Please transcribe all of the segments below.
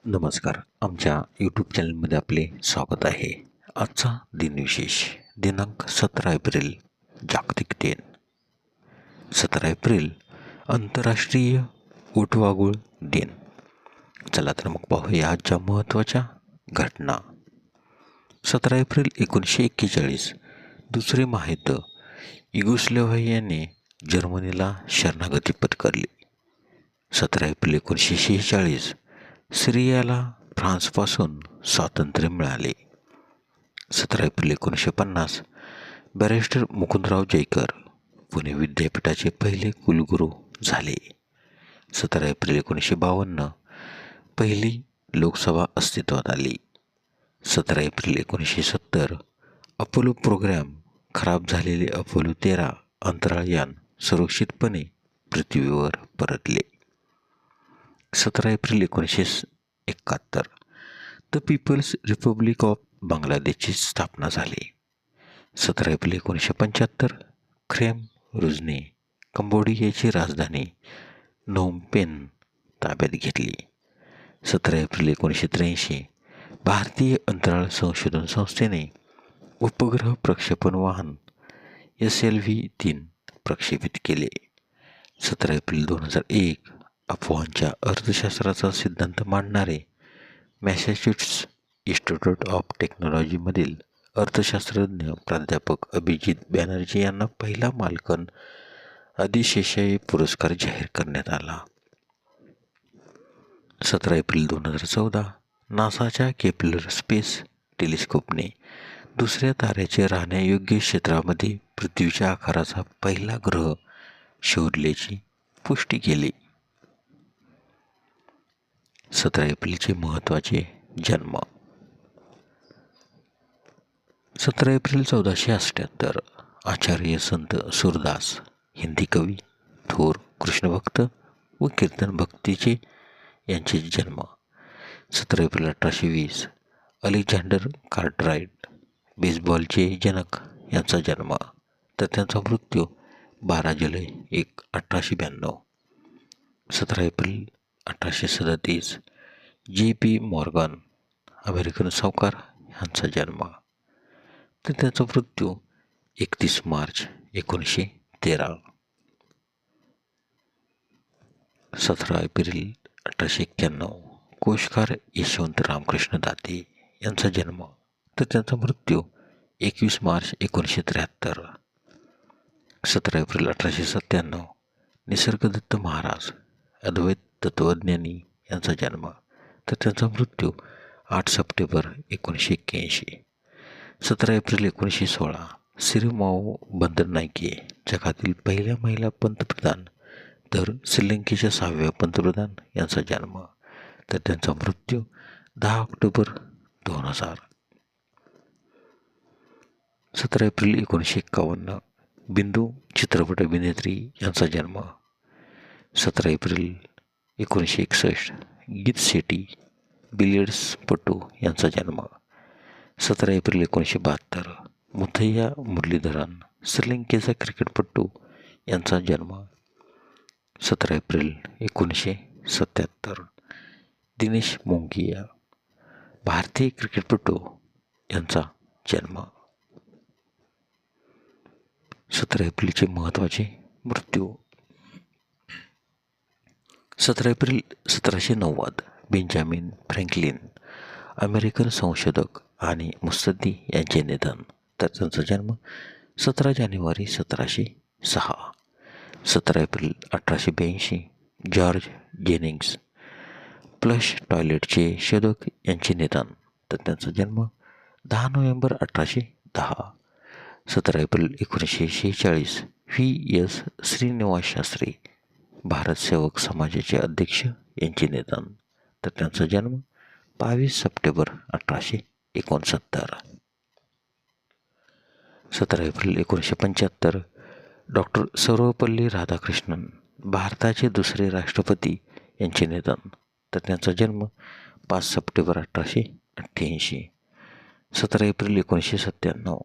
नमस्कार. आमच्या यूट्यूब चॅनलमध्ये आपले स्वागत आहे. आजचा दिनविशेष दिनांक 17 एप्रिल जागतिक दिन. 17 एप्रिल आंतरराष्ट्रीय ऊटवाघूळ दिन. चला तर मग पाहूया आजच्या महत्त्वाच्या घटना. 17 एप्रिल 1941 दुसरे महायुद्ध. युगोस्लाव्हियाने जर्मनीला शरणागती पत्करली. 17 एप्रिल 1946 सिरियाला फ्रान्सपासून स्वातंत्र्य मिळाले. 17 एप्रिल 1950 बॅरिस्टर मुकुंदराव जयकर पुणे विद्यापीठाचे पहिले कुलगुरू झाले. 17 एप्रिल 1952 पहिली लोकसभा अस्तित्वात आली. 17 एप्रिल 1970 अपोलो प्रोग्रॅम खराब झालेले अपोलो 13 अंतराळयान सुरक्षितपणे पृथ्वीवर परतले. 17 April 1971 the People's Republic of बांगलादेशची स्थापना झाली. 17 एप्रिल 1975 ख्रेम रुजने कंबोडियाची राजधानी नोम पेन ताब्यात घेतली. 17 एप्रिल 1983 भारतीय अंतराळ संशोधन संस्थेने उपग्रह प्रक्षेपण वाहन SLV-3 प्रक्षेपित केले. 17 एप्रिल 2001 अफवांच्या अर्थशास्त्राचा सिद्धांत मांडणारे मॅसॅच्युसेट्स इन्स्टिट्यूट ऑफ टेक्नॉलॉजीमधील अर्थशास्त्रज्ञ प्राध्यापक अभिजित बॅनर्जी यांना पहिला माल्कन अधिशेषाई पुरस्कार जाहीर करण्यात आला. 17 एप्रिल 2014 नासाच्या केपलर स्पेस टेलिस्कोपने दुसऱ्या ताऱ्याचे राहण्यायोग्य क्षेत्रामध्ये पृथ्वीच्या आकाराचा पहिला ग्रह शोधल्याची पुष्टी केली. 17 एप्रिलचे महत्त्वाचे जन्म. 17 एप्रिल 1478 आचार्य संत सूरदास हिंदी कवी, थोर कृष्णभक्त व कीर्तन भक्तीचे यांचे जन्म. 17 एप्रिल 1820 अलेक्झांडर कार्टराइट बेसबॉलचे जनक यांचा जन्म, तर त्यांचा मृत्यू 12 जुलै 1892. 17 एप्रिल 1837 JP मॉर्गन अमेरिकन सावकार यांचा जन्म, तर त्याचा मृत्यू 31 मार्च 1913. 17 एप्रिल 1891 कोशकार यशवंत रामकृष्ण दाते यांचा जन्म, तर त्यांचा मृत्यू 21 मार्च 1973. 17 एप्रिल 1897 निसर्गदत्त महाराज अद्वैत तत्त्वज्ञानी यांचा जन्म, तर त्यांचा मृत्यू 8 सप्टेंबर 1981. 17 एप्रिल 1916 सिरिमाओ बंदरनायके जगातील पहिल्या महिला पंतप्रधान तर श्रीलंकेच्या 6व्या पंतप्रधान यांचा जन्म, तर त्यांचा मृत्यू 10 ऑक्टोबर 2000. 17 एप्रिल 1951 बिंदू चित्रपट अभिनेत्री यांचा जन्म. 17 एप्रिल 1961 गीत शेट्टी बिलियर्ड्सपटू यांचा जन्म. 17 एप्रिल 1972 मुथय्या मुरलीधरन श्रीलंकेचा क्रिकेटपटू यांचा जन्म. 17 एप्रिल 1977 दिनेश मोंगिया भारतीय क्रिकेटपटू यांचा जन्म. 17 एप्रिलचे महत्त्वाचे मृत्यू. 17 एप्रिल 1790 बेंजामिन फ्रँकलिन अमेरिकन संशोधक आणि मुत्सद्दी यांचे निधन, तर त्यांचा जन्म 17 जानेवारी 1706. 17 एप्रिल 1882 जॉर्ज जेनिंग्स फ्लश टॉयलेटचे शोधक यांचे निधन, तर त्यांचा जन्म 10 नोव्हेंबर 1810. 17 एप्रिल 1946 V.S. श्रीनिवास शास्त्री भारत सेवक समाजाचे अध्यक्ष यांचे निधन, तर त्यांचा जन्म 22 सप्टेंबर 1869. 17 एप्रिल 1975 डॉक्टर सर्वपल्ली राधाकृष्णन भारताचे दुसरे राष्ट्रपती यांचे निधन, तर त्यांचा जन्म 5 सप्टेंबर 1888. 17 एप्रिल 1997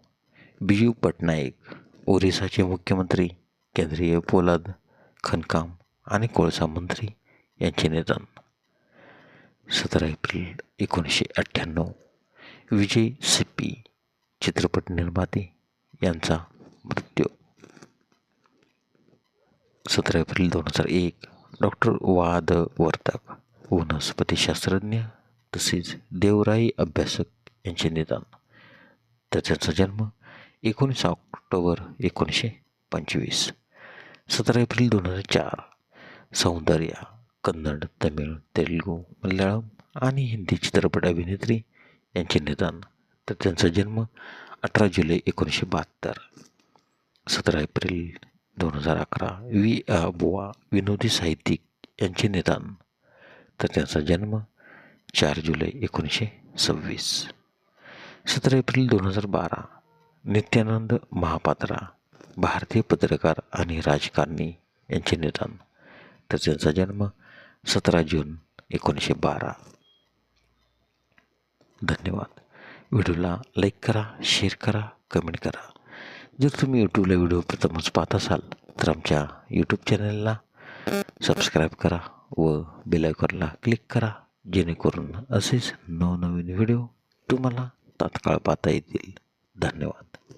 बिजू पटनाईक ओरिसाचे मुख्यमंत्री, केंद्रीय पोलाद, खणकाम आणि कोळसा मंत्री यांचे निधन. 17 एप्रिल 1998 विजय सिप्पी चित्रपट निर्माते यांचा मृत्यू. 17 एप्रिल 2001 डॉक्टर वादवर्धक वनस्पतीशास्त्रज्ञ तसेच देवराई अभ्यासक यांचे निधन. तर त्यांचा जन्म 19 ऑक्टोबर 1925. 17 एप्रिल 2004 सौंदर्या कन्नड, तमिळ, तेलुगू, मल्याळम आणि हिंदी चित्रपट अभिनेत्री यांचे निधन. तर त्यांचा जन्म 18 जुलै 1972. 17 एप्रिल 2011 बुवा विनोदी साहित्यिक यांचे निधन. तर त्यांचा जन्म 4 जुलै 1926. 17 एप्रिल 2012 नित्यानंद महापात्रा भारतीय पत्रकार आणि राजकारणी यांचे निधन. तर त्यांचा जन्म 17 जून 1912. धन्यवाद. व्हिडिओला लाईक करा, शेअर करा, कमेंट करा. जर तुम्ही यूट्यूबला व्हिडिओ प्रथमच पाहत असाल तर आमच्या यूट्यूब चॅनलला सबस्क्राईब करा व बेल आयकॉनला क्लिक करा, जेणेकरून असेच नवनवीन व्हिडिओ तुम्हाला तात्काळ पाहता येतील. धन्यवाद.